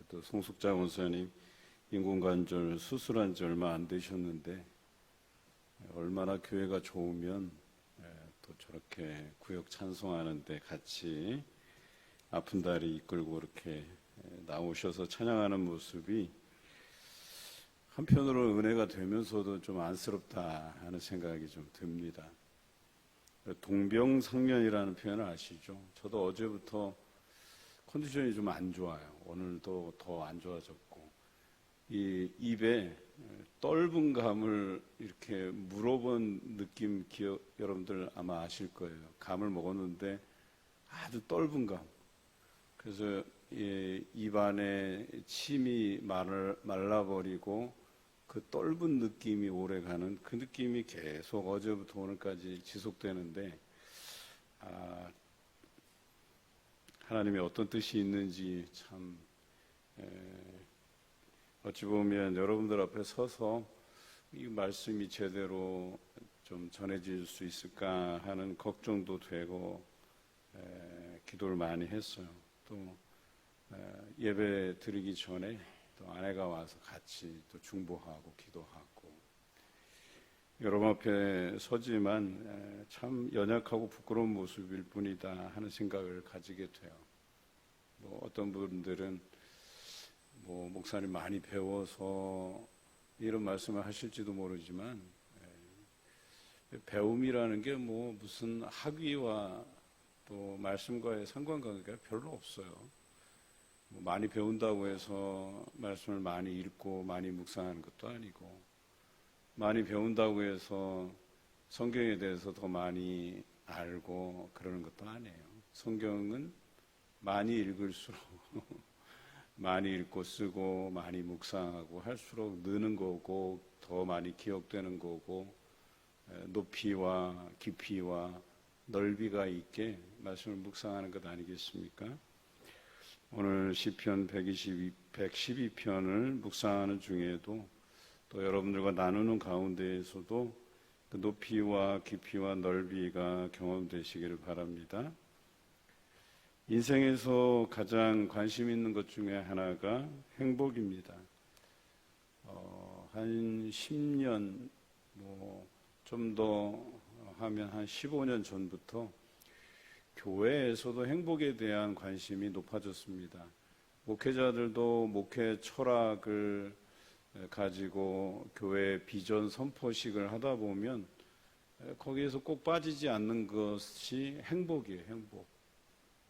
또 송숙자 원사님 인공관절 수술한 지 얼마 안 되셨는데 얼마나 교회가 좋으면 또 저렇게 구역 찬송하는데 같이 아픈 다리 이끌고 이렇게 나오셔서 찬양하는 모습이 한편으로 은혜가 되면서도 좀 안쓰럽다 하는 생각이 좀 듭니다. 동병상련이라는 표현을 아시죠? 저도 어제부터 컨디션이 좀 안 좋아요. 오늘도 더 안 좋아졌고, 이 입에 떫은 감을 이렇게 물어본 느낌 여러분들 아마 아실 거예요. 감을 먹었는데 아주 떫은 감. 그래서 입 안에 침이 말라버리고 그 떫은 느낌이 오래가는 그 느낌이 계속 어제부터 오늘까지 지속되는데, 하나님의 어떤 뜻이 있는지 참 어찌 보면 여러분들 앞에 서서 이 말씀이 제대로 좀 전해질 수 있을까 하는 걱정도 되고 기도를 많이 했어요. 또 예배 드리기 전에 또 아내가 와서 같이 또 중보하고 기도하고, 여러분 앞에 서지만 참 연약하고 부끄러운 모습일 뿐이다 하는 생각을 가지게 돼요. 어떤 분들은 목사님 많이 배워서 이런 말씀을 하실지도 모르지만, 배움이라는 게 무슨 학위와 또 말씀과의 상관관계가 별로 없어요. 많이 배운다고 해서 말씀을 많이 읽고 많이 묵상하는 것도 아니고, 많이 배운다고 해서 성경에 대해서 더 많이 알고 그러는 것도 아니에요. 성경은 많이 읽을수록 많이 읽고 쓰고 많이 묵상하고 할수록 느는 거고, 더 많이 기억되는 거고, 높이와 깊이와 넓이가 있게 말씀을 묵상하는 것 아니겠습니까? 오늘 시편 112편을 묵상하는 중에도 또 여러분들과 나누는 가운데에서도 그 높이와 깊이와 넓이가 경험되시기를 바랍니다. 인생에서 가장 관심 있는 것 중에 하나가 행복입니다. 한 10년, 좀 더 하면 한 15년 전부터 교회에서도 행복에 대한 관심이 높아졌습니다. 목회자들도 목회 철학을 가지고 교회 비전 선포식을 하다 보면 거기에서 꼭 빠지지 않는 것이 행복이에요.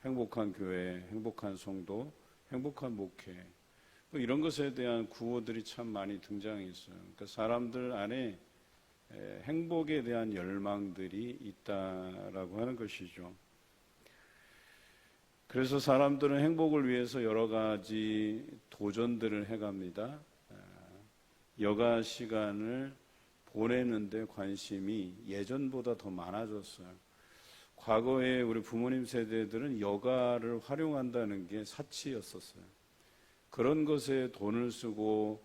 행복한 교회, 행복한 성도, 행복한 목회, 이런 것에 대한 구호들이 참 많이 등장했어요. 그러니까 사람들 안에 행복에 대한 열망들이 있다라고 하는 것이죠. 그래서 사람들은 행복을 위해서 여러 가지 도전들을 해갑니다. 여가 시간을 보내는데 관심이 예전보다 더 많아졌어요. 과거에 우리 부모님 세대들은 여가를 활용한다는 게 사치였었어요. 그런 것에 돈을 쓰고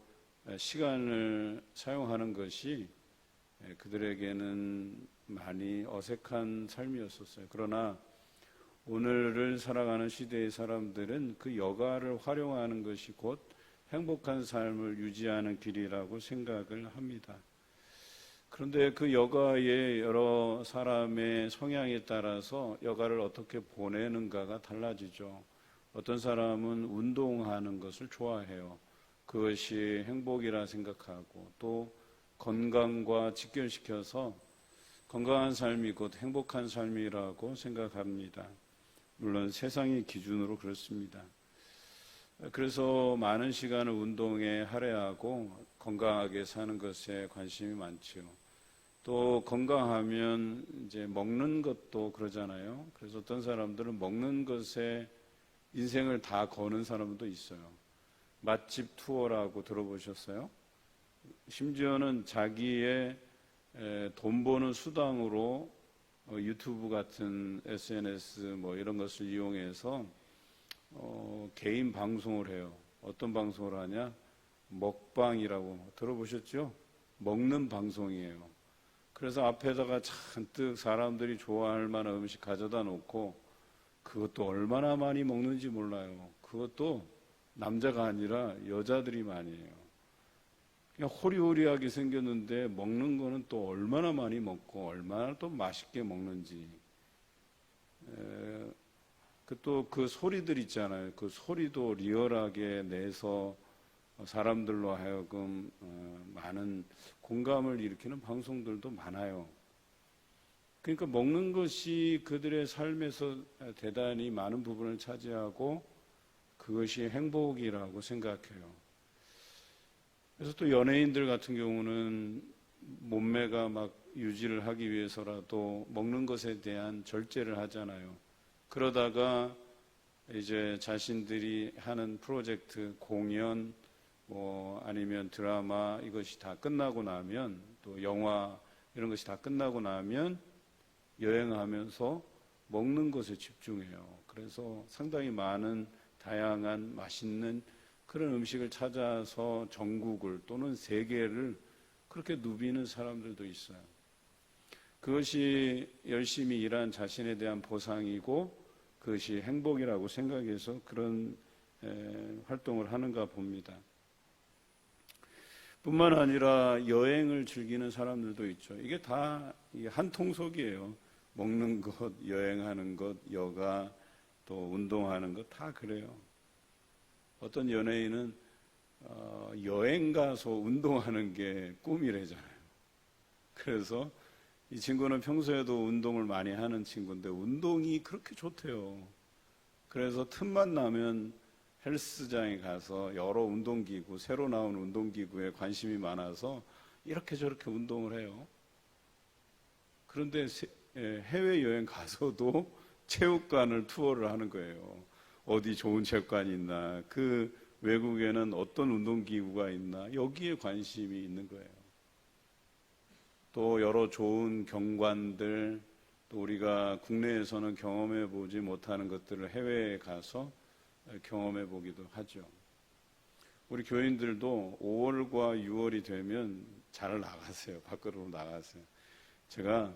시간을 사용하는 것이 그들에게는 많이 어색한 삶이었었어요. 그러나 오늘을 살아가는 시대의 사람들은 그 여가를 활용하는 것이 곧 행복한 삶을 유지하는 길이라고 생각을 합니다. 그런데 그 여가의 여러 사람의 성향에 따라서 여가를 어떻게 보내는가가 달라지죠. 어떤 사람은 운동하는 것을 좋아해요. 그것이 행복이라 생각하고, 또 건강과 직결시켜서 건강한 삶이 곧 행복한 삶이라고 생각합니다. 물론 세상의 기준으로 그렇습니다. 그래서 많은 시간을 운동에 할애하고 건강하게 사는 것에 관심이 많지요. 또 건강하면 이제 먹는 것도 그러잖아요. 그래서 어떤 사람들은 먹는 것에 인생을 다 거는 사람도 있어요. 맛집 투어라고 들어보셨어요? 심지어는 자기의 돈 버는 수당으로 유튜브 같은 SNS 이런 것을 이용해서 개인 방송을 해요. 어떤 방송을 하냐? 먹방이라고 들어보셨죠? 먹는 방송이에요. 그래서 앞에다가 잔뜩 사람들이 좋아할 만한 음식 가져다 놓고, 그것도 얼마나 많이 먹는지 몰라요. 그것도 남자가 아니라 여자들이 많이 해요. 그냥 호리호리하게 생겼는데 먹는 거는 또 얼마나 많이 먹고 얼마나 또 맛있게 먹는지. 또 그 소리들 있잖아요. 그 소리도 리얼하게 내서 사람들로 하여금 많은 공감을 일으키는 방송들도 많아요. 그러니까 먹는 것이 그들의 삶에서 대단히 많은 부분을 차지하고 그것이 행복이라고 생각해요. 그래서 또 연예인들 같은 경우는 몸매가 막 유지를 하기 위해서라도 먹는 것에 대한 절제를 하잖아요. 그러다가 이제 자신들이 하는 프로젝트, 공연, 아니면 드라마 이것이 다 끝나고 나면, 또 영화 이런 것이 다 끝나고 나면 여행하면서 먹는 것에 집중해요. 그래서 상당히 많은 다양한 맛있는 그런 음식을 찾아서 전국을 또는 세계를 그렇게 누비는 사람들도 있어요. 그것이 열심히 일한 자신에 대한 보상이고 그것이 행복이라고 생각해서 그런 활동을 하는가 봅니다. 뿐만 아니라 여행을 즐기는 사람들도 있죠. 이게 다 한 통속이에요. 먹는 것, 여행하는 것, 여가, 또 운동하는 것 다 그래요. 어떤 연예인은 여행 가서 운동하는 게 꿈이래잖아요. 그래서 이 친구는 평소에도 운동을 많이 하는 친구인데 운동이 그렇게 좋대요. 그래서 틈만 나면 헬스장에 가서 여러 운동기구, 새로 나온 운동기구에 관심이 많아서 이렇게 저렇게 운동을 해요. 그런데 해외여행 가서도 체육관을 투어를 하는 거예요. 어디 좋은 체육관이 있나, 그 외국에는 어떤 운동기구가 있나, 여기에 관심이 있는 거예요. 또 여러 좋은 경관들, 또 우리가 국내에서는 경험해 보지 못하는 것들을 해외에 가서 경험해 보기도 하죠. 우리 교인들도 5월과 6월이 되면 잘 나가세요. 밖으로 나가세요. 제가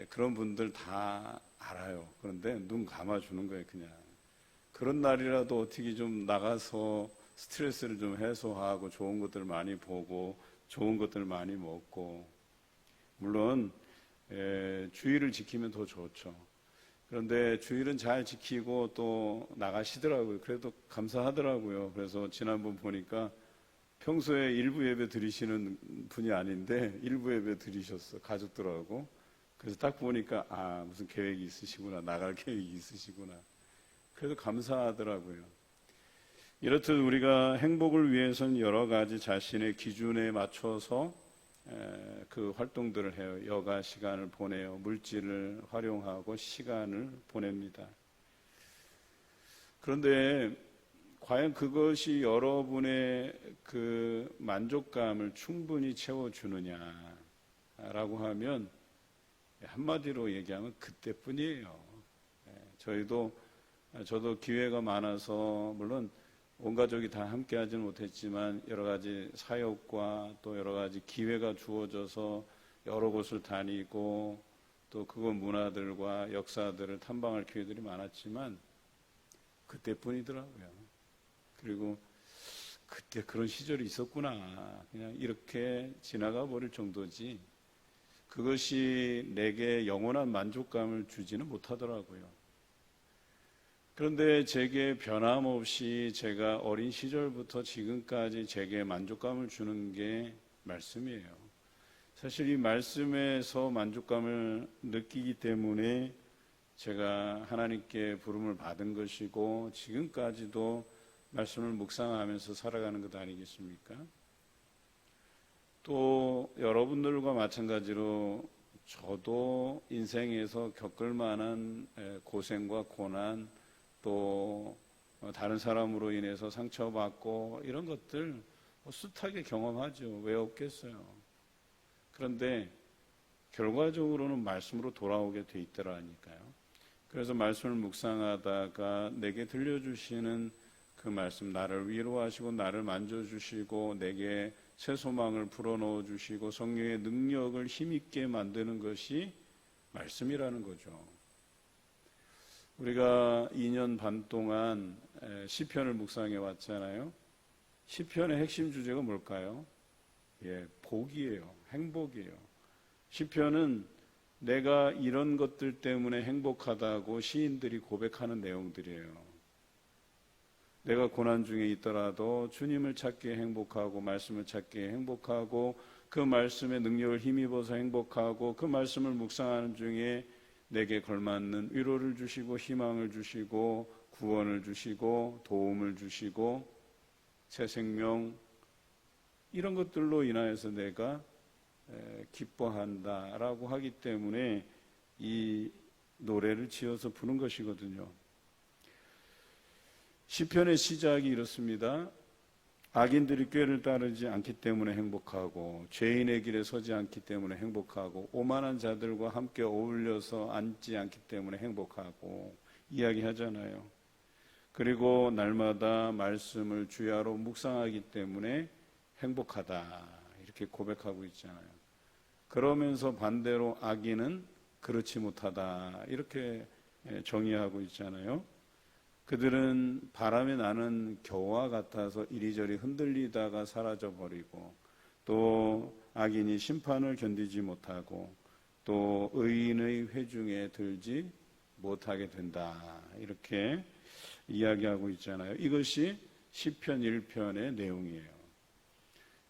그런 분들 다 알아요. 그런데 눈 감아주는 거예요, 그냥. 그런 날이라도 어떻게 좀 나가서 스트레스를 좀 해소하고 좋은 것들 많이 보고 좋은 것들 많이 먹고, 물론 주의를 지키면 더 좋죠. 그런데 주의는 잘 지키고 또 나가시더라고요. 그래도 감사하더라고요. 그래서 지난번 보니까 평소에 일부 예배 드리시는 분이 아닌데 일부 예배 드리셨어, 가족들하고. 그래서 딱 보니까 무슨 계획이 있으시구나, 나갈 계획이 있으시구나. 그래서 감사하더라고요. 이렇듯 우리가 행복을 위해서는 여러 가지 자신의 기준에 맞춰서 그 활동들을 해요. 여가 시간을 보내요. 물질을 활용하고 시간을 보냅니다. 그런데 과연 그것이 여러분의 그 만족감을 충분히 채워주느냐라고 하면 한마디로 얘기하면 그때뿐이에요. 저도 기회가 많아서 물론 온 가족이 다 함께 하지는 못했지만 여러 가지 사역과 또 여러 가지 기회가 주어져서 여러 곳을 다니고 또 그곳 문화들과 역사들을 탐방할 기회들이 많았지만 그때뿐이더라고요. 그리고 그때 그런 시절이 있었구나, 그냥 이렇게 지나가 버릴 정도지 그것이 내게 영원한 만족감을 주지는 못하더라고요. 그런데 제게 변함없이 제가 어린 시절부터 지금까지 제게 만족감을 주는 게 말씀이에요. 사실 이 말씀에서 만족감을 느끼기 때문에 제가 하나님께 부름을 받은 것이고 지금까지도 말씀을 묵상하면서 살아가는 것 아니겠습니까? 또 여러분들과 마찬가지로 저도 인생에서 겪을 만한 고생과 고난, 또 다른 사람으로 인해서 상처받고 이런 것들 숱하게 경험하죠. 왜 없겠어요. 그런데 결과적으로는 말씀으로 돌아오게 돼 있더라니까요. 그래서 말씀을 묵상하다가 내게 들려주시는 그 말씀, 나를 위로하시고 나를 만져주시고 내게 새 소망을 불어넣어 주시고 성령의 능력을 힘있게 만드는 것이 말씀이라는 거죠. 우리가 2년 반 동안 시편을 묵상해 왔잖아요. 시편의 핵심 주제가 뭘까요? 복이에요. 행복이에요. 시편은 내가 이런 것들 때문에 행복하다고 시인들이 고백하는 내용들이에요. 내가 고난 중에 있더라도 주님을 찾기에 행복하고 말씀을 찾기에 행복하고 그 말씀의 능력을 힘입어서 행복하고 그 말씀을 묵상하는 중에 내게 걸맞는 위로를 주시고 희망을 주시고 구원을 주시고 도움을 주시고 새 생명 이런 것들로 인하여서 내가 기뻐한다라고 하기 때문에 이 노래를 지어서 부른 것이거든요. 시편의 시작이 이렇습니다. 악인들이 꾀를 따르지 않기 때문에 행복하고 죄인의 길에 서지 않기 때문에 행복하고 오만한 자들과 함께 어울려서 앉지 않기 때문에 행복하고 이야기하잖아요. 그리고 날마다 말씀을 주야로 묵상하기 때문에 행복하다 이렇게 고백하고 있잖아요. 그러면서 반대로 악인은 그렇지 못하다 이렇게 정의하고 있잖아요. 그들은 바람에 나는 겨와 같아서 이리저리 흔들리다가 사라져버리고 또 악인이 심판을 견디지 못하고 또 의인의 회중에 들지 못하게 된다 이렇게 이야기하고 있잖아요. 이것이 시편 1편의 내용이에요.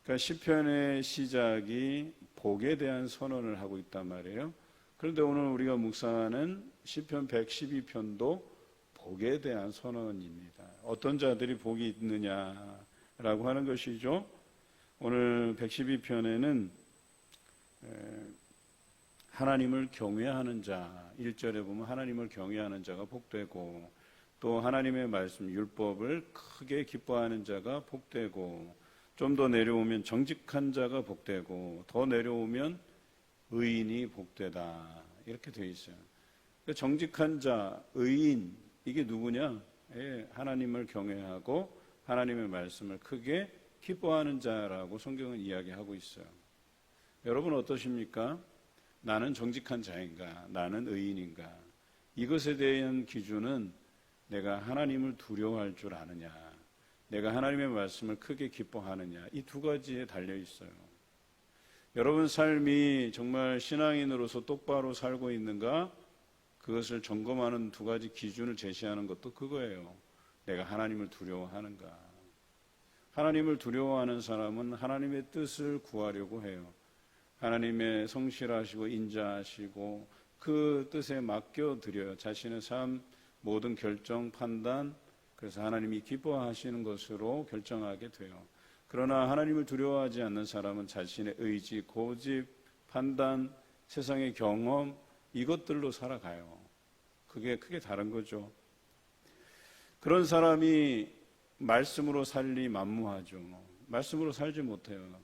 그러니까 시편의 시작이 복에 대한 선언을 하고 있단 말이에요. 그런데 오늘 우리가 묵상하는 시편 112편도 복에 대한 선언입니다. 어떤 자들이 복이 있느냐라고 하는 것이죠. 오늘 112편에는 하나님을 경외하는 자 1절에 보면 하나님을 경외하는 자가 복되고 또 하나님의 말씀 율법을 크게 기뻐하는 자가 복되고 좀 더 내려오면 정직한 자가 복되고 더 내려오면 의인이 복되다 이렇게 되어 있어요. 정직한 자, 의인 이게 누구냐? 하나님을 경외하고 하나님의 말씀을 크게 기뻐하는 자라고 성경은 이야기하고 있어요. 여러분 어떠십니까? 나는 정직한 자인가? 나는 의인인가? 이것에 대한 기준은 내가 하나님을 두려워할 줄 아느냐? 내가 하나님의 말씀을 크게 기뻐하느냐? 이 두 가지에 달려 있어요. 여러분 삶이 정말 신앙인으로서 똑바로 살고 있는가? 그것을 점검하는 두 가지 기준을 제시하는 것도 그거예요. 내가 하나님을 두려워하는가? 하나님을 두려워하는 사람은 하나님의 뜻을 구하려고 해요. 하나님의 성실하시고 인자하시고 그 뜻에 맡겨드려요. 자신의 삶 모든 결정, 판단 그래서 하나님이 기뻐하시는 것으로 결정하게 돼요. 그러나 하나님을 두려워하지 않는 사람은 자신의 의지, 고집, 판단, 세상의 경험 이것들로 살아가요. 그게 크게 다른 거죠. 그런 사람이 말씀으로 살리 만무하죠. 말씀으로 살지 못해요.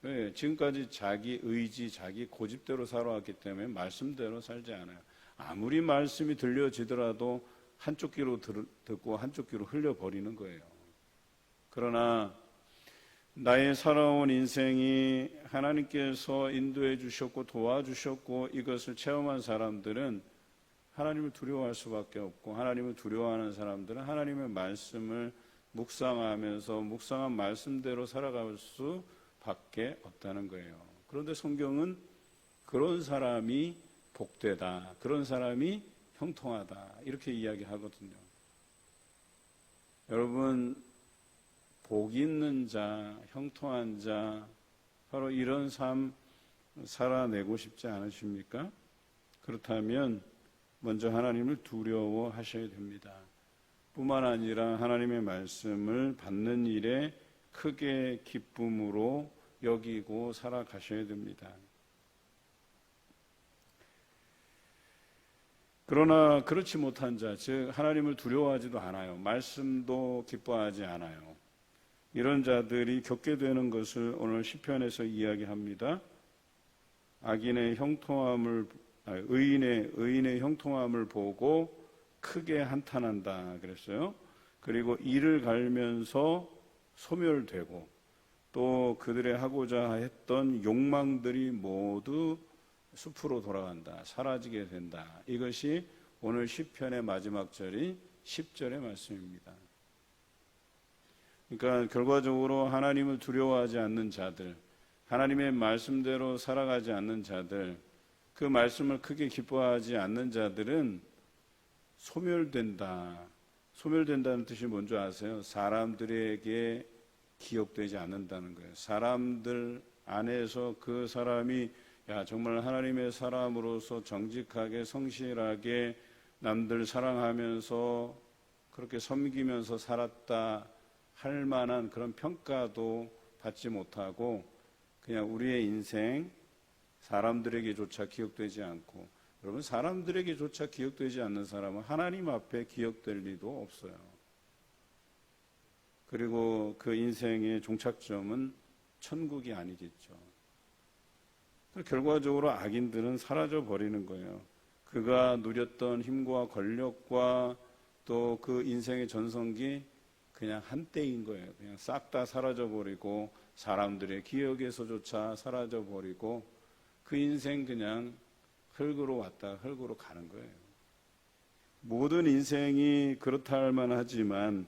왜? 지금까지 자기 의지, 자기 고집대로 살아왔기 때문에 말씀대로 살지 않아요. 아무리 말씀이 들려지더라도 한쪽 귀로 듣고 한쪽 귀로 흘려버리는 거예요. 그러나 나의 살아온 인생이 하나님께서 인도해 주셨고 도와주셨고 이것을 체험한 사람들은 하나님을 두려워할 수밖에 없고 하나님을 두려워하는 사람들은 하나님의 말씀을 묵상하면서 묵상한 말씀대로 살아갈 수밖에 없다는 거예요. 그런데 성경은 그런 사람이 복되다, 그런 사람이 형통하다 이렇게 이야기하거든요. 여러분 복 있는 자, 형통한 자 바로 이런 삶 살아내고 싶지 않으십니까? 그렇다면 먼저 하나님을 두려워하셔야 됩니다. 뿐만 아니라 하나님의 말씀을 받는 일에 크게 기쁨으로 여기고 살아가셔야 됩니다. 그러나 그렇지 못한 자, 즉 하나님을 두려워하지도 않아요. 말씀도 기뻐하지 않아요. 이런 자들이 겪게 되는 것을 오늘 시편에서 이야기합니다. 의인의 형통함을 보고 크게 한탄한다 그랬어요. 그리고 이를 갈면서 소멸되고 또 그들의 하고자 했던 욕망들이 모두 숲으로 돌아간다, 사라지게 된다. 이것이 오늘 시편의 마지막 절인 10절의 말씀입니다. 그러니까 결과적으로 하나님을 두려워하지 않는 자들, 하나님의 말씀대로 살아가지 않는 자들, 그 말씀을 크게 기뻐하지 않는 자들은 소멸된다. 소멸된다는 뜻이 뭔지 아세요? 사람들에게 기억되지 않는다는 거예요. 사람들 안에서 그 사람이 정말 하나님의 사람으로서 정직하게 성실하게 남들 사랑하면서 그렇게 섬기면서 살았다 할 만한 그런 평가도 받지 못하고 그냥 우리의 인생 사람들에게조차 기억되지 않고, 여러분 사람들에게조차 기억되지 않는 사람은 하나님 앞에 기억될 리도 없어요. 그리고 그 인생의 종착점은 천국이 아니겠죠. 결과적으로 악인들은 사라져 버리는 거예요. 그가 누렸던 힘과 권력과 또 그 인생의 전성기 그냥 한때인 거예요. 그냥 싹 다 사라져 버리고 사람들의 기억에서조차 사라져 버리고 그 인생 그냥 흙으로 왔다 흙으로 가는 거예요. 모든 인생이 그렇다 할 만하지만,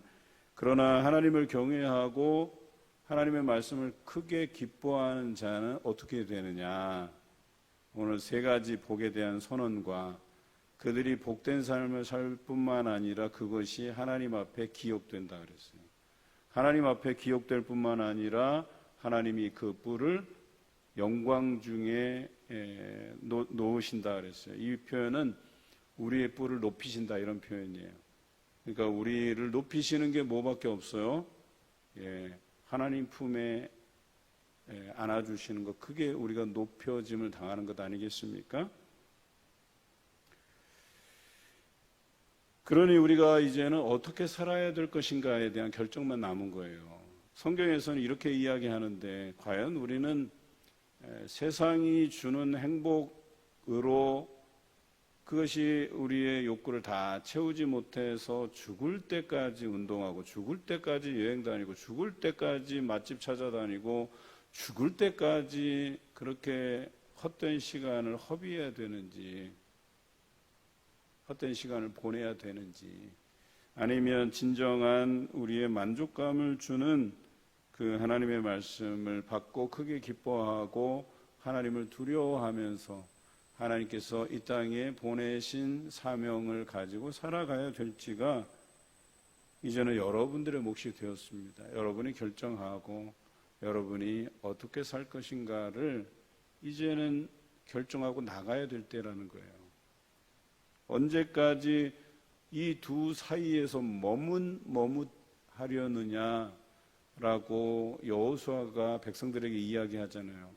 그러나 하나님을 경외하고 하나님의 말씀을 크게 기뻐하는 자는 어떻게 되느냐. 오늘 세 가지 복에 대한 선언과 그들이 복된 삶을 살 뿐만 아니라 그것이 하나님 앞에 기억된다 그랬어요. 하나님 앞에 기억될 뿐만 아니라 하나님이 그 뿔을 영광 중에 놓으신다 그랬어요. 이 표현은 우리의 뿔을 높이신다 이런 표현이에요. 그러니까 우리를 높이시는 게 뭐밖에 없어요? 하나님 품에 안아주시는 것, 크게 우리가 높여짐을 당하는 것 아니겠습니까? 그러니 우리가 이제는 어떻게 살아야 될 것인가에 대한 결정만 남은 거예요. 성경에서는 이렇게 이야기하는데, 과연 우리는 세상이 주는 행복으로 그것이 우리의 욕구를 다 채우지 못해서 죽을 때까지 운동하고 죽을 때까지 여행 다니고 죽을 때까지 맛집 찾아다니고 죽을 때까지 그렇게 헛된 시간을 허비해야 되는지, 헛된 시간을 보내야 되는지, 아니면 진정한 우리의 만족감을 주는 그 하나님의 말씀을 받고 크게 기뻐하고 하나님을 두려워하면서 하나님께서 이 땅에 보내신 사명을 가지고 살아가야 될지가 이제는 여러분들의 몫이 되었습니다. 여러분이 결정하고 여러분이 어떻게 살 것인가를 이제는 결정하고 나가야 될 때라는 거예요. 언제까지 이 두 사이에서 머뭇하려느냐라고 여호수아가 백성들에게 이야기하잖아요.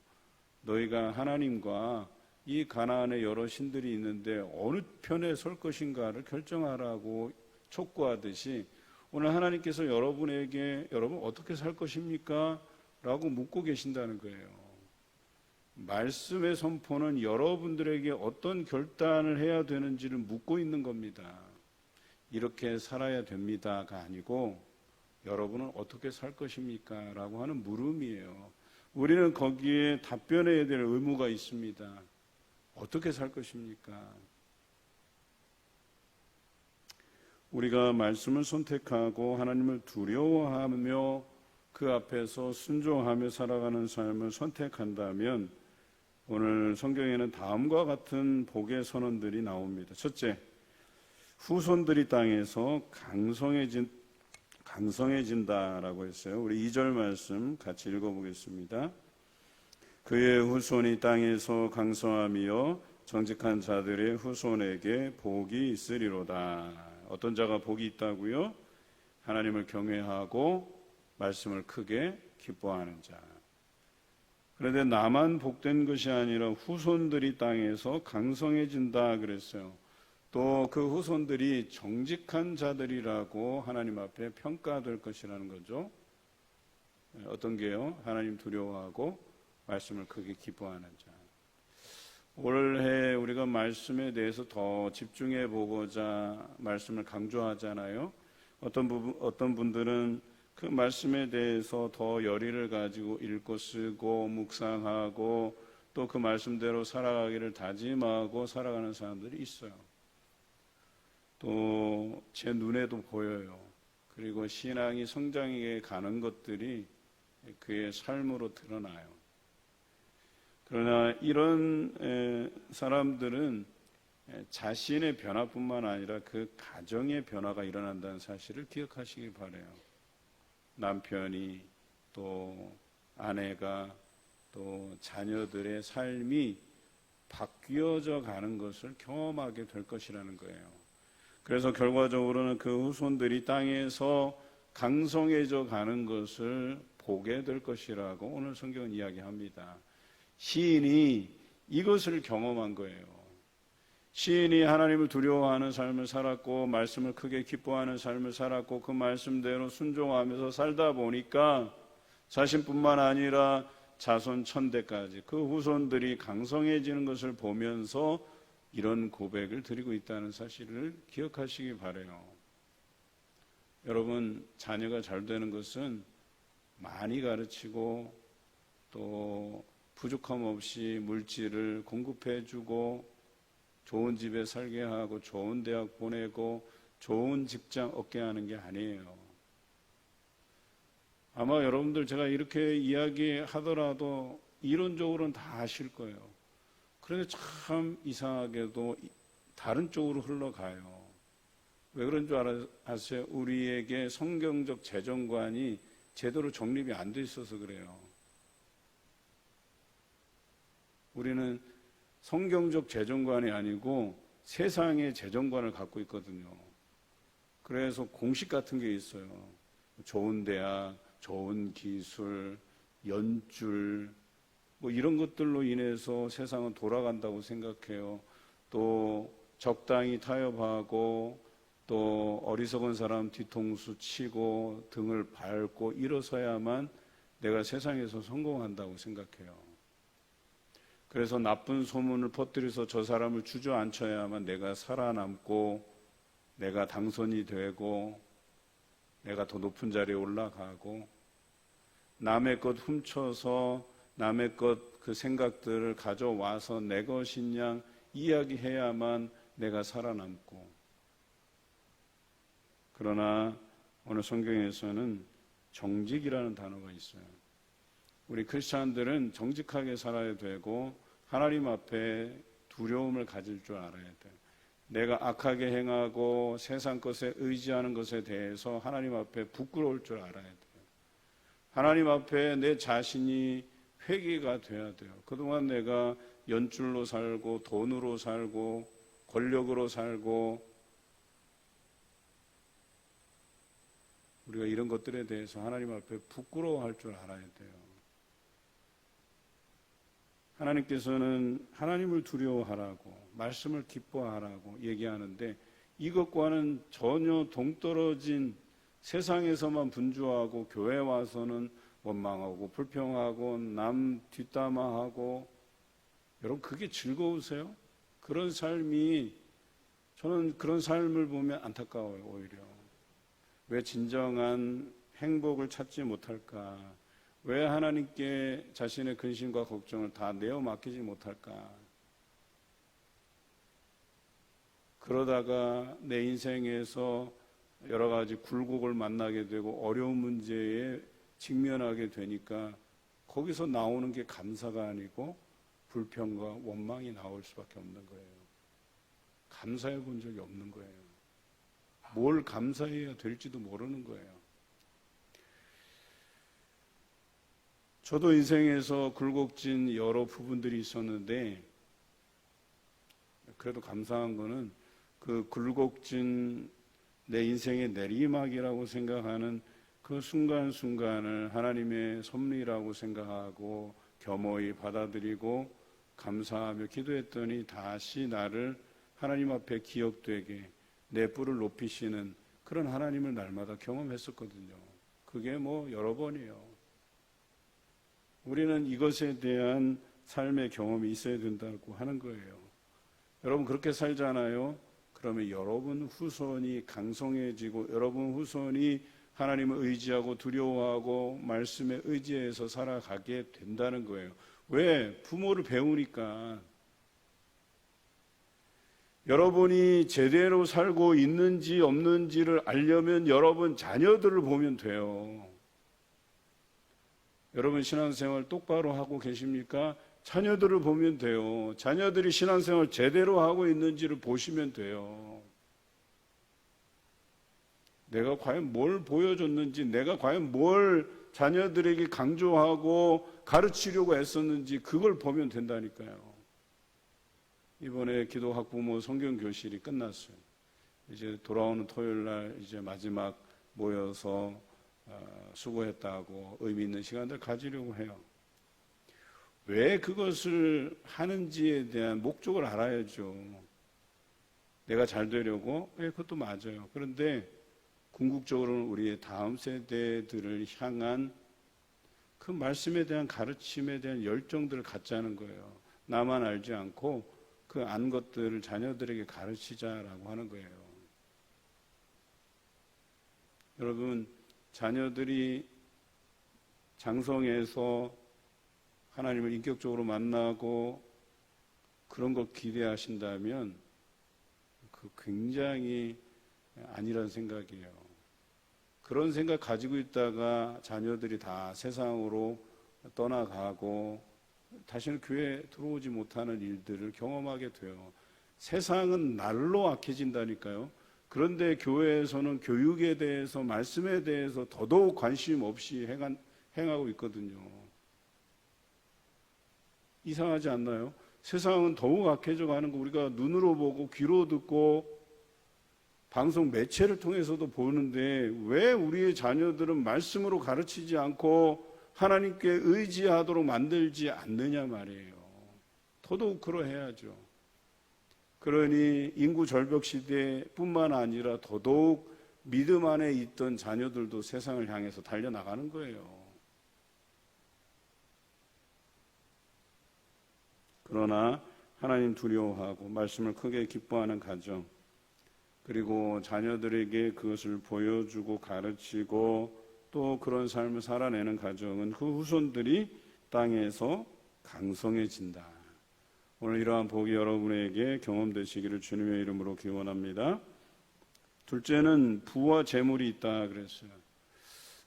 너희가 하나님과 이 가나안에 여러 신들이 있는데 어느 편에 설 것인가를 결정하라고 촉구하듯이, 오늘 하나님께서 여러분에게 여러분 어떻게 살 것입니까? 라고 묻고 계신다는 거예요. 말씀의 선포는 여러분들에게 어떤 결단을 해야 되는지를 묻고 있는 겁니다. 이렇게 살아야 됩니다가 아니고 여러분은 어떻게 살 것입니까? 라고 하는 물음이에요. 우리는 거기에 답변해야 될 의무가 있습니다. 어떻게 살 것입니까? 우리가 말씀을 선택하고 하나님을 두려워하며 그 앞에서 순종하며 살아가는 삶을 선택한다면 오늘 성경에는 다음과 같은 복의 선언들이 나옵니다. 첫째, 후손들이 땅에서 강성해진다라고 했어요. 우리 2절 말씀 같이 읽어보겠습니다. 그의 후손이 땅에서 강성하며 정직한 자들의 후손에게 복이 있으리로다. 어떤 자가 복이 있다고요? 하나님을 경외하고 말씀을 크게 기뻐하는 자. 그런데 나만 복된 것이 아니라 후손들이 땅에서 강성해진다 그랬어요. 또 그 후손들이 정직한 자들이라고 하나님 앞에 평가될 것이라는 거죠. 어떤 게요? 하나님 두려워하고 말씀을 크게 기뻐하는 자. 올해 우리가 말씀에 대해서 더 집중해 보고자 말씀을 강조하잖아요. 어떤 분들은 그 말씀에 대해서 더 열의를 가지고 읽고 쓰고 묵상하고 또 그 말씀대로 살아가기를 다짐하고 살아가는 사람들이 있어요. 또 제 눈에도 보여요. 그리고 신앙이 성장해 가는 것들이 그의 삶으로 드러나요. 그러나 이런 사람들은 자신의 변화뿐만 아니라 그 가정의 변화가 일어난다는 사실을 기억하시기 바라요. 남편이 또 아내가 또 자녀들의 삶이 바뀌어져 가는 것을 경험하게 될 것이라는 거예요. 그래서 결과적으로는 그 후손들이 땅에서 강성해져 가는 것을 보게 될 것이라고 오늘 성경은 이야기합니다. 시인이 이것을 경험한 거예요. 시인이 하나님을 두려워하는 삶을 살았고 말씀을 크게 기뻐하는 삶을 살았고 그 말씀대로 순종하면서 살다 보니까 자신뿐만 아니라 자손 천대까지 그 후손들이 강성해지는 것을 보면서 이런 고백을 드리고 있다는 사실을 기억하시기 바라요. 여러분, 자녀가 잘 되는 것은 많이 가르치고 또 부족함 없이 물질을 공급해주고 좋은 집에 살게 하고 좋은 대학 보내고 좋은 직장 얻게 하는 게 아니에요. 아마 여러분들 제가 이렇게 이야기하더라도 이론적으로는 다 아실 거예요. 그런데 참 이상하게도 다른 쪽으로 흘러가요. 왜 그런 줄 아세요? 우리에게 성경적 재정관이 제대로 정립이 안 돼 있어서 그래요. 우리는 성경적 재정관이 아니고 세상의 재정관을 갖고 있거든요. 그래서 공식 같은 게 있어요. 좋은 대학, 좋은 기술, 연줄 뭐 이런 것들로 인해서 세상은 돌아간다고 생각해요. 또 적당히 타협하고 또 어리석은 사람 뒤통수 치고 등을 밟고 일어서야만 내가 세상에서 성공한다고 생각해요. 그래서 나쁜 소문을 퍼뜨려서 저 사람을 주저앉혀야만 내가 살아남고 내가 당선이 되고 내가 더 높은 자리에 올라가고 남의 것 훔쳐서 남의 것 그 생각들을 가져와서 내 것인 양 이야기해야만 내가 살아남고 그러나 오늘 성경에서는 정직이라는 단어가 있어요. 우리 크리스찬들은 정직하게 살아야 되고 하나님 앞에 두려움을 가질 줄 알아야 돼요. 내가 악하게 행하고 세상 것에 의지하는 것에 대해서 하나님 앞에 부끄러울 줄 알아야 돼요. 하나님 앞에 내 자신이 회개가 돼야 돼요. 그동안 내가 연줄로 살고 돈으로 살고 권력으로 살고 우리가 이런 것들에 대해서 하나님 앞에 부끄러워할 줄 알아야 돼요. 하나님께서는 하나님을 두려워하라고 말씀을 기뻐하라고 얘기하는데 이것과는 전혀 동떨어진 세상에서만 분주하고 교회 와서는 원망하고 불평하고 남 뒷담화하고 여러분 그게 즐거우세요? 그런 삶이 저는 그런 삶을 보면 안타까워요. 오히려 왜 진정한 행복을 찾지 못할까? 왜 하나님께 자신의 근심과 걱정을 다 내어 맡기지 못할까? 그러다가 내 인생에서 여러 가지 굴곡을 만나게 되고 어려운 문제에 직면하게 되니까 거기서 나오는 게 감사가 아니고 불평과 원망이 나올 수밖에 없는 거예요. 감사해 본 적이 없는 거예요. 뭘 감사해야 될지도 모르는 거예요. 저도 인생에서 굴곡진 여러 부분들이 있었는데 그래도 감사한 거는 그 굴곡진 내 인생의 내리막이라고 생각하는 그 순간순간을 하나님의 섭리라고 생각하고 겸허히 받아들이고 감사하며 기도했더니 다시 나를 하나님 앞에 기억되게 내 뿔을 높이시는 그런 하나님을 날마다 경험했었거든요. 그게 뭐 여러 번이에요. 우리는 이것에 대한 삶의 경험이 있어야 된다고 하는 거예요. 여러분 그렇게 살잖아요. 그러면 여러분 후손이 강성해지고 여러분 후손이 하나님을 의지하고 두려워하고 말씀에 의지해서 살아가게 된다는 거예요. 왜? 부모를 배우니까. 여러분이 제대로 살고 있는지 없는지를 알려면 여러분 자녀들을 보면 돼요. 여러분 신앙생활 똑바로 하고 계십니까? 자녀들을 보면 돼요. 자녀들이 신앙생활 제대로 하고 있는지를 보시면 돼요. 내가 과연 뭘 보여줬는지, 내가 과연 뭘 자녀들에게 강조하고 가르치려고 애썼는지 그걸 보면 된다니까요. 이번에 기도 학부모 성경 교실이 끝났어요. 이제 돌아오는 토요일 날 이제 마지막 모여서 수고했다고 의미 있는 시간들 가지려고 해요. 왜 그것을 하는지에 대한 목적을 알아야죠. 내가 잘 되려고? 그것도 맞아요. 그런데 궁극적으로는 우리의 다음 세대들을 향한 그 말씀에 대한 가르침에 대한 열정들을 갖자는 거예요. 나만 알지 않고 그 안 것들을 자녀들에게 가르치자라고 하는 거예요. 여러분, 자녀들이 장성해서 하나님을 인격적으로 만나고 그런 거 기대하신다면 그 굉장히 아니란 생각이에요. 그런 생각 가지고 있다가 자녀들이 다 세상으로 떠나가고 다시는 교회에 들어오지 못하는 일들을 경험하게 돼요. 세상은 날로 악해진다니까요. 그런데 교회에서는 교육에 대해서, 말씀에 대해서 더더욱 관심 없이 행하고 있거든요. 이상하지 않나요? 세상은 더욱 악해져 가는 거 우리가 눈으로 보고 귀로 듣고 방송 매체를 통해서도 보는데 왜 우리의 자녀들은 말씀으로 가르치지 않고 하나님께 의지하도록 만들지 않느냐 말이에요. 더더욱 그러해야죠. 그러니 인구 절벽 시대뿐만 아니라 더더욱 믿음 안에 있던 자녀들도 세상을 향해서 달려나가는 거예요. 그러나 하나님 두려워하고 말씀을 크게 기뻐하는 가정, 그리고 자녀들에게 그것을 보여주고 가르치고 또 그런 삶을 살아내는 가정은 그 후손들이 땅에서 강성해진다. 오늘 이러한 복이 여러분에게 경험되시기를 주님의 이름으로 기원합니다. 둘째는 부와 재물이 있다 그랬어요.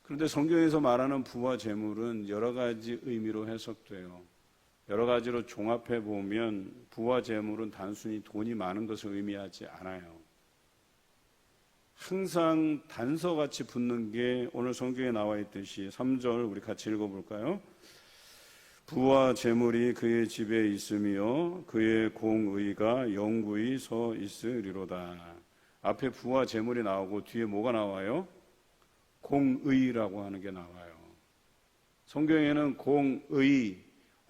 그런데 성경에서 말하는 부와 재물은 여러 가지 의미로 해석돼요. 여러 가지로 종합해 보면 부와 재물은 단순히 돈이 많은 것을 의미하지 않아요. 항상 단서같이 붙는 게 오늘 성경에 나와 있듯이 3절 우리 같이 읽어볼까요? 부와 재물이 그의 집에 있으며 그의 공의가 영구히 서 있으리로다. 앞에 부와 재물이 나오고 뒤에 뭐가 나와요? 공의라고 하는 게 나와요. 성경에는 공의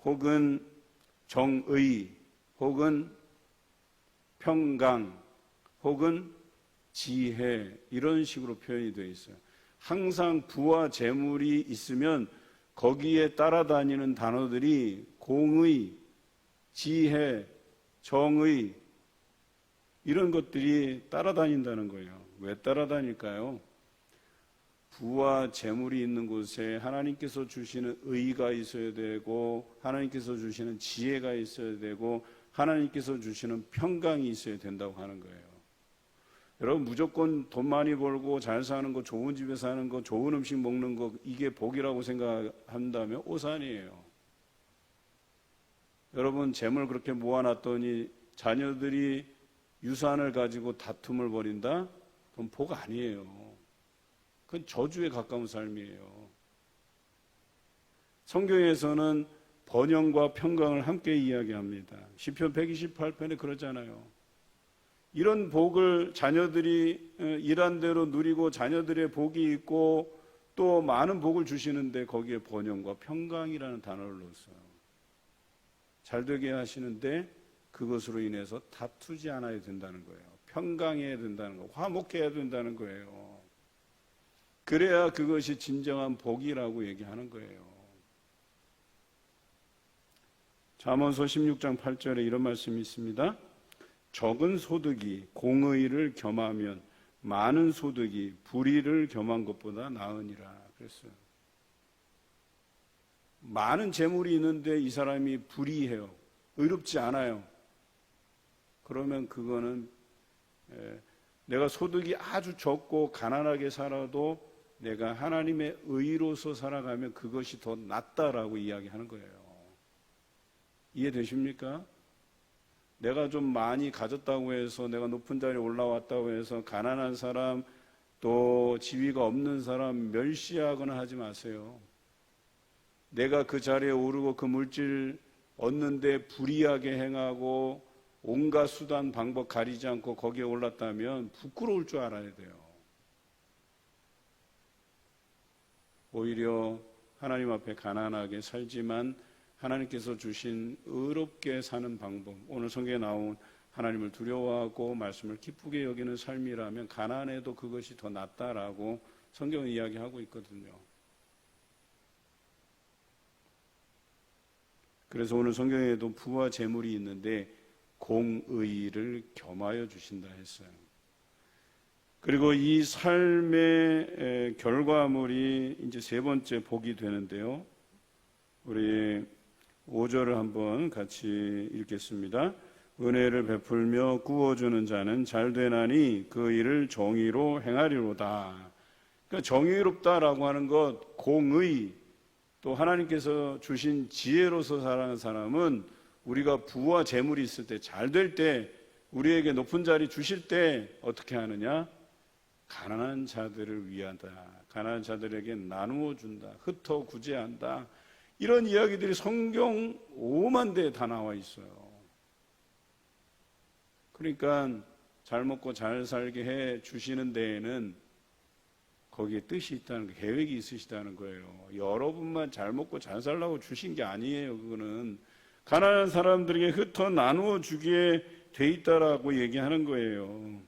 혹은 정의 혹은 평강 혹은 지혜 이런 식으로 표현이 되어 있어요. 항상 부와 재물이 있으면 거기에 따라다니는 단어들이 공의, 지혜, 정의 이런 것들이 따라다닌다는 거예요. 왜 따라다닐까요? 부와 재물이 있는 곳에 하나님께서 주시는 의가 있어야 되고 하나님께서 주시는 지혜가 있어야 되고 하나님께서 주시는 평강이 있어야 된다고 하는 거예요. 여러분 무조건 돈 많이 벌고 잘 사는 거, 좋은 집에 사는 거, 좋은 음식 먹는 거 이게 복이라고 생각한다면 오산이에요. 여러분 재물 그렇게 모아놨더니 자녀들이 유산을 가지고 다툼을 벌인다? 그건 복 아니에요. 그건 저주에 가까운 삶이에요. 성경에서는 번영과 평강을 함께 이야기합니다. 시편 128편에 그러잖아요. 이런 복을 자녀들이 일한 대로 누리고 자녀들의 복이 있고 또 많은 복을 주시는데 거기에 번영과 평강이라는 단어를 넣었어요. 잘 되게 하시는데 그것으로 인해서 다투지 않아야 된다는 거예요. 평강해야 된다는 거예요. 화목해야 된다는 거예요. 그래야 그것이 진정한 복이라고 얘기하는 거예요. 잠언서 16장 8절에 이런 말씀이 있습니다. 적은 소득이 공의를 겸하면 많은 소득이 불의를 겸한 것보다 나으니라 그랬어요. 많은 재물이 있는데 이 사람이 불의해요. 의롭지 않아요. 그러면 그거는 내가 소득이 아주 적고 가난하게 살아도 내가 하나님의 의로서 살아가면 그것이 더 낫다라고 이야기하는 거예요. 이해되십니까? 내가 좀 많이 가졌다고 해서, 내가 높은 자리에 올라왔다고 해서 가난한 사람, 또 지위가 없는 사람 멸시하거나 하지 마세요. 내가 그 자리에 오르고 그 물질 얻는데 불의하게 행하고 온갖 수단 방법 가리지 않고 거기에 올랐다면 부끄러울 줄 알아야 돼요. 오히려 하나님 앞에 가난하게 살지만 하나님께서 주신 의롭게 사는 방법, 오늘 성경에 나온 하나님을 두려워하고 말씀을 기쁘게 여기는 삶이라면 가난해도 그것이 더 낫다라고 성경은 이야기하고 있거든요. 그래서 오늘 성경에도 부와 재물이 있는데 공의를 겸하여 주신다 했어요. 그리고 이 삶의 결과물이 이제 세 번째 복이 되는데요. 우리 5절을 한번 같이 읽겠습니다. 은혜를 베풀며 구워주는 자는 잘되나니 그 일을 정의로 행하리로다. 그러니까 정의롭다라고 하는 것, 공의, 또 하나님께서 주신 지혜로서 살아가는 사람은 우리가 부와 재물이 있을 때, 잘 될 때, 우리에게 높은 자리 주실 때 어떻게 하느냐? 가난한 자들을 위한다. 가난한 자들에게 나누어 준다. 흩어 구제한다. 이런 이야기들이 성경 5만 대에 다 나와 있어요. 그러니까 잘 먹고 잘 살게 해 주시는 데에는 거기에 뜻이 있다는, 계획이 있으시다는 거예요. 여러분만 잘 먹고 잘 살라고 주신 게 아니에요. 그거는 가난한 사람들에게 흩어 나누어 주기에 돼 있다라고 얘기하는 거예요.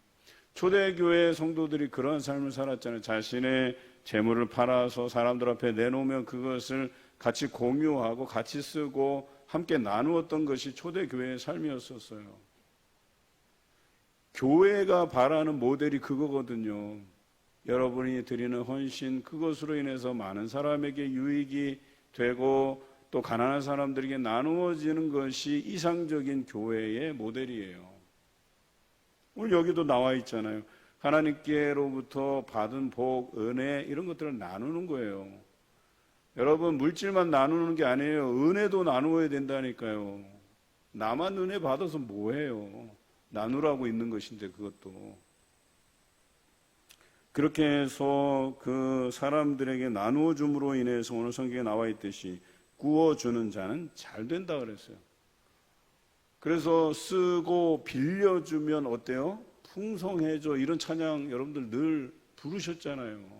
초대교회 성도들이 그런 삶을 살았잖아요. 자신의 재물을 팔아서 사람들 앞에 내놓으면 그것을 같이 공유하고 같이 쓰고 함께 나누었던 것이 초대교회의 삶이었었어요. 교회가 바라는 모델이 그거거든요. 여러분이 드리는 헌신, 그것으로 인해서 많은 사람에게 유익이 되고 또 가난한 사람들에게 나누어지는 것이 이상적인 교회의 모델이에요. 오늘 여기도 나와 있잖아요. 하나님께로부터 받은 복, 은혜 이런 것들을 나누는 거예요. 여러분, 물질만 나누는 게 아니에요. 은혜도 나누어야 된다니까요. 나만 은혜 받아서 뭐해요? 나누라고 있는 것인데 그것도. 그렇게 해서 그 사람들에게 나누어 줌으로 인해서 오늘 성경에 나와 있듯이 구워주는 자는 잘 된다 그랬어요. 그래서 쓰고 빌려주면 어때요? 풍성해져. 이런 찬양 여러분들 늘 부르셨잖아요.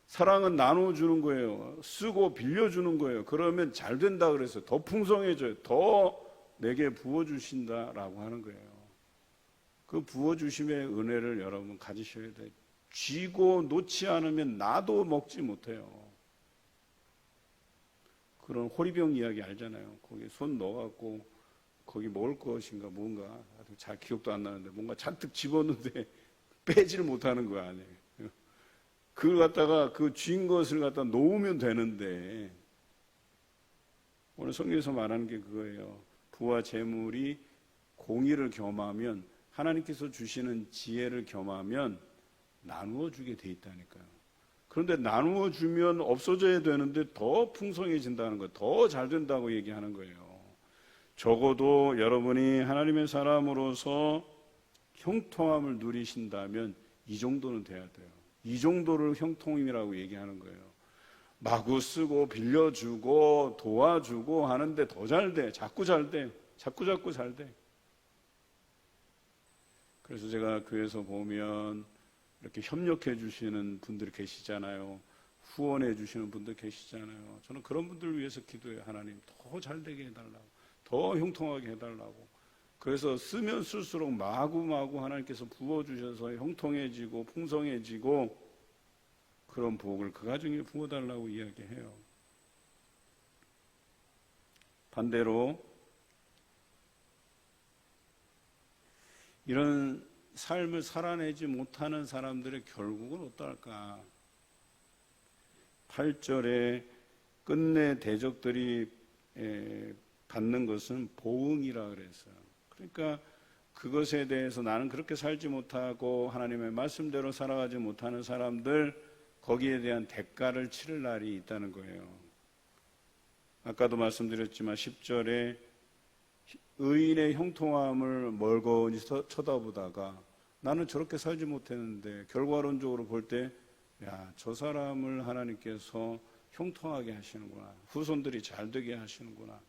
사랑은 나눠주는 거예요. 쓰고 빌려주는 거예요. 그러면 잘 된다 그랬어요. 더 풍성해져요. 더 내게 부어주신다라고 하는 거예요. 그 부어주심의 은혜를 여러분 가지셔야 돼요. 쥐고 놓지 않으면 나도 먹지 못해요. 그런 호리병 이야기 알잖아요. 거기 손 넣어갖고 거기 먹을 것인가 뭔가 잘 기억도 안 나는데 뭔가 잔뜩 집었는데 빼지를 못하는 거 아니에요. 그걸 갖다가 그 쥔 것을 갖다 놓으면 되는데 오늘 성경에서 말하는 게 그거예요. 부와 재물이 공의를 겸하면 하나님께서 주시는 지혜를 겸하면 나누어 주게 돼 있다니까요. 그런데 나누어 주면 없어져야 되는데 더 풍성해진다는 거, 더 잘 된다고 얘기하는 거예요. 적어도 여러분이 하나님의 사람으로서 형통함을 누리신다면 이 정도는 돼야 돼요. 이 정도를 형통임이라고 얘기하는 거예요. 마구 쓰고 빌려주고 도와주고 하는데 더 잘 돼. 자꾸 잘 돼. 자꾸 잘 돼. 그래서 제가 교회에서 보면 이렇게 협력해 주시는 분들이 계시잖아요. 후원해 주시는 분들 계시잖아요. 저는 그런 분들을 위해서 기도해요. 하나님 더 잘 되게 해달라고. 더 형통하게 해달라고. 그래서 쓰면 쓸수록 마구마구 하나님께서 부어주셔서 형통해지고 풍성해지고 그런 복을 그 가정에 부어달라고 이야기해요. 반대로 이런 삶을 살아내지 못하는 사람들의 결국은 어떨까? 8절에 끝내 대적들이 받는 것은 보응이라 그랬어요. 그러니까 그것에 대해서 나는 그렇게 살지 못하고 하나님의 말씀대로 살아가지 못하는 사람들, 거기에 대한 대가를 치를 날이 있다는 거예요. 아까도 말씀드렸지만 10절에 의인의 형통함을 멀거니 쳐다보다가 나는 저렇게 살지 못했는데 결과론적으로 볼 때 야, 저 사람을 하나님께서 형통하게 하시는구나, 후손들이 잘 되게 하시는구나.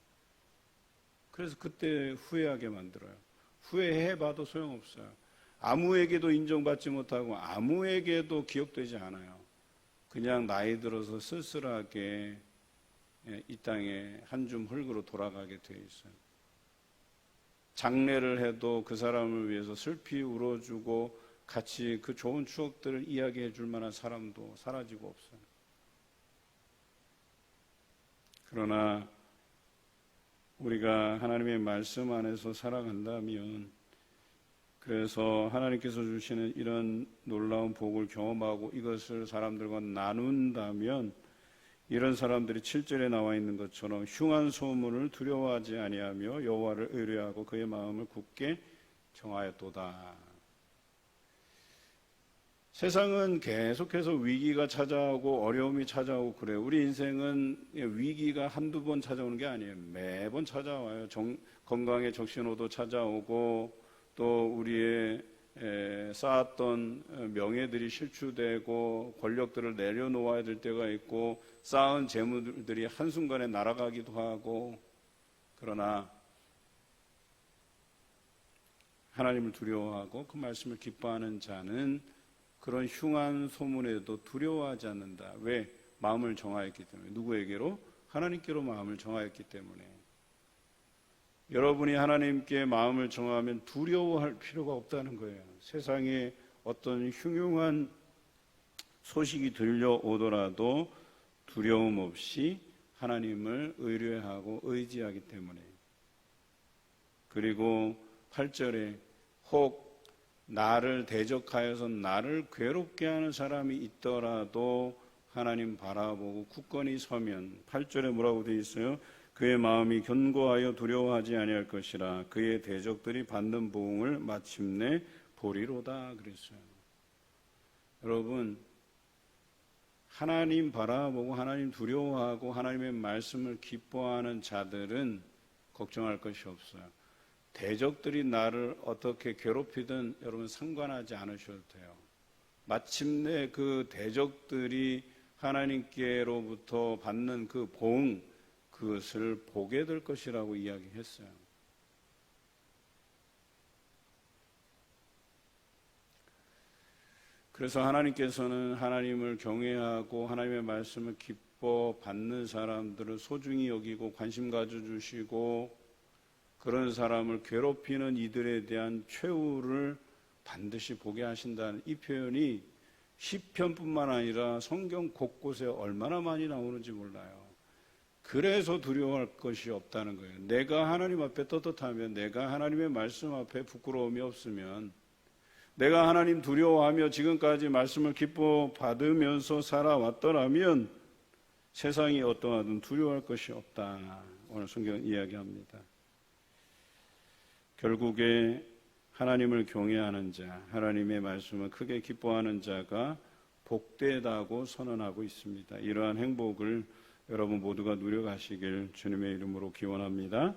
그래서 그때 후회하게 만들어요. 후회해봐도 소용없어요. 아무에게도 인정받지 못하고 아무에게도 기억되지 않아요. 그냥 나이 들어서 쓸쓸하게 이 땅에 한 줌 흙으로 돌아가게 돼 있어요. 장례를 해도 그 사람을 위해서 슬피 울어주고 같이 그 좋은 추억들을 이야기해 줄 만한 사람도 사라지고 없어요. 그러나 우리가 하나님의 말씀 안에서 살아간다면, 그래서 하나님께서 주시는 이런 놀라운 복을 경험하고 이것을 사람들과 나눈다면, 이런 사람들이 7절에 나와 있는 것처럼 흉한 소문을 두려워하지 아니하며 여호와를 의뢰하고 그의 마음을 굳게 정하였도다. 세상은 계속해서 위기가 찾아오고 어려움이 찾아오고 그래요. 우리 인생은 위기가 한두 번 찾아오는 게 아니에요. 매번 찾아와요. 건강의 적신호도 찾아오고, 또 우리의 쌓았던 명예들이 실추되고 권력들을 내려놓아야 될 때가 있고, 쌓은 재물들이 한순간에 날아가기도 하고. 그러나 하나님을 두려워하고 그 말씀을 기뻐하는 자는 그런 흉한 소문에도 두려워하지 않는다. 왜? 마음을 정하였기 때문에. 누구에게로? 하나님께로 마음을 정하였기 때문에. 여러분이 하나님께 마음을 정하면 두려워할 필요가 없다는 거예요. 세상에 어떤 흉흉한 소식이 들려오더라도 두려움 없이 하나님을 의뢰하고 의지하기 때문에. 그리고 8절에 혹 나를 대적하여서 나를 괴롭게 하는 사람이 있더라도 하나님 바라보고 굳건히 서면, 8절에 뭐라고 되어 있어요? 그의 마음이 견고하여 두려워하지 아니할 것이라 그의 대적들이 받는 보응을 마침내 보리로다 그랬어요. 여러분, 하나님 바라보고 하나님 두려워하고 하나님의 말씀을 기뻐하는 자들은 걱정할 것이 없어요. 대적들이 나를 어떻게 괴롭히든 여러분 상관하지 않으셔도 돼요. 마침내 그 대적들이 하나님께로부터 받는 그 보응, 그것을 보게 될 것이라고 이야기했어요. 그래서 하나님께서는 하나님을 경외하고 하나님의 말씀을 기뻐 받는 사람들을 소중히 여기고 관심 가져주시고, 그런 사람을 괴롭히는 이들에 대한 최후를 반드시 보게 하신다는 이 표현이 시편뿐만 아니라 성경 곳곳에 얼마나 많이 나오는지 몰라요. 그래서 두려워할 것이 없다는 거예요. 내가 하나님 앞에 떳떳하면, 내가 하나님의 말씀 앞에 부끄러움이 없으면, 내가 하나님 두려워하며 지금까지 말씀을 기뻐 받으면서 살아왔더라면 세상이 어떠하든 두려워할 것이 없다. 오늘 성경 이야기합니다. 결국에 하나님을 경외하는 자, 하나님의 말씀을 크게 기뻐하는 자가 복되다고 선언하고 있습니다. 이러한 행복을 여러분 모두가 누려가시길 주님의 이름으로 기원합니다.